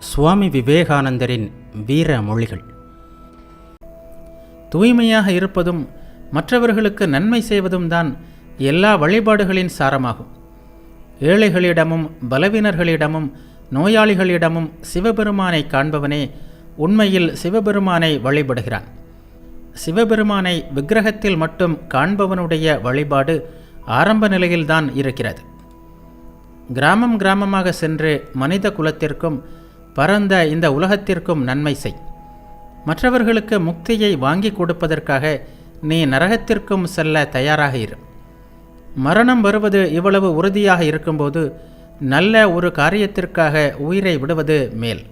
சுவாமி விவேகானந்தரின் வீர மொழிகள். தூய்மையாக இருப்பதும் மற்றவர்களுக்கு நன்மை செய்வதும் தான் எல்லா வழிபாடுகளின் சாரமாகும். ஏழைகளிடமும் பலவீனர்களிடமும் நோயாளிகளிடமும் சிவபெருமானை காண்பவனே உண்மையில் சிவபெருமானை வழிபடுகிறான். சிவபெருமானை விக்கிரகத்தில் மட்டும் காண்பவனுடைய வழிபாடு ஆரம்ப நிலையில்தான் இருக்கிறது. கிராமம் கிராமமாக சென்று மனித குலத்திற்கும் பரந்த இந்த உலகத்திற்கும் நன்மை செய். மற்றவர்களுக்கு முக்தியை வாங்கி கொடுப்பதற்காக நீ நரகத்திற்கும் செல்ல தயாராக இரு. மரணம் வருவது இவ்வளவு உறுதியாக இருக்கும்போது நல்ல ஒரு காரியத்திற்காக உயிரை விடுவது மேல்.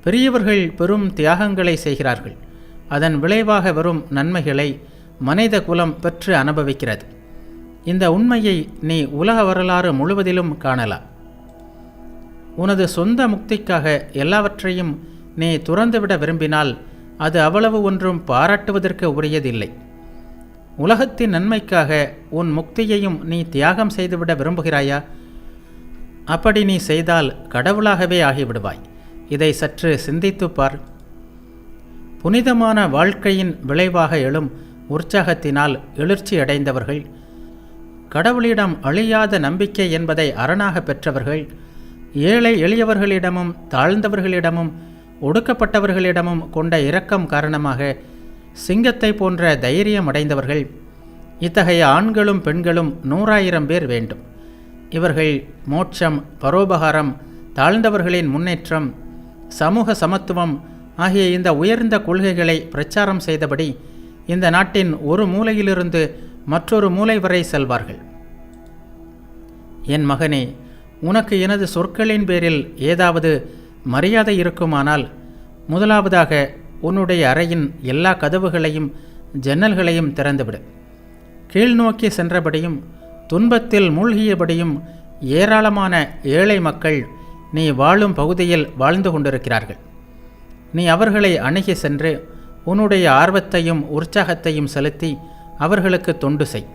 பெரியவர்கள் பெரும் தியாகங்களை செய்கிறார்கள். அதன் விளைவாக வரும் நன்மைகளை மனித குலம் பெற்று அனுபவிக்கிறது. இந்த உண்மையை நீ உலக வரலாறு முழுவதிலும் காணலாம். உனது சொந்த முக்திக்காக எல்லாவற்றையும் நீ துறந்துவிட விரும்பினால் அது அவ்வளவு ஒன்றும் பாராட்டுவதற்கு உரியதில்லை. உலகத்தின் நன்மைக்காக உன் முக்தியையும் நீ தியாகம் செய்துவிட விரும்புகிறாயா? அப்படி நீ செய்தால் கடவுளாகவே ஆகிவிடுவாய். இதை சற்று சிந்தித்துப்பார். புனிதமான வாழ்க்கையின் விளைவாக எழும் உற்சாகத்தினால் எழுச்சி அடைந்தவர்கள், கடவுளிடம் அழியாத நம்பிக்கை என்பதை அரணாக பெற்றவர்கள், ஏழை எளியவர்களிடமும் தாழ்ந்தவர்களிடமும் ஒடுக்கப்பட்டவர்களிடமும் கொண்ட இரக்கம் காரணமாக சிங்கத்தை போன்ற தைரியம் அடைந்தவர்கள், இத்தகைய ஆண்களும் பெண்களும் 100,000 பேர் வேண்டும். இவர்கள் மோட்சம், பரோபகாரம், தாழ்ந்தவர்களின் முன்னேற்றம், சமூக சமத்துவம் ஆகிய இந்த உயர்ந்த கொள்கைகளை பிரச்சாரம் செய்தபடி இந்த நாட்டின் ஒரு மூலையிலிருந்து மற்றொரு மூலை வரை செல்வார்கள். என் மகனே, உனக்கு எனது சொற்களின் பேரில் ஏதாவது மரியாதை இருக்குமானால் முதலாவதாக உன்னுடைய அறையின் எல்லா கதவுகளையும் ஜன்னல்களையும் திறந்துவிடு. கீழ்நோக்கி சென்றபடியும் துன்பத்தில் மூழ்கியபடியும் ஏராளமான ஏழை மக்கள் நீ வாழும் பகுதியில் வாழ்ந்து கொண்டிருக்கிறார்கள். நீ அவர்களை அணுகி சென்று உன்னுடைய ஆர்வத்தையும் உற்சாகத்தையும் செலுத்தி அவர்களுக்கு தொண்டு செய்.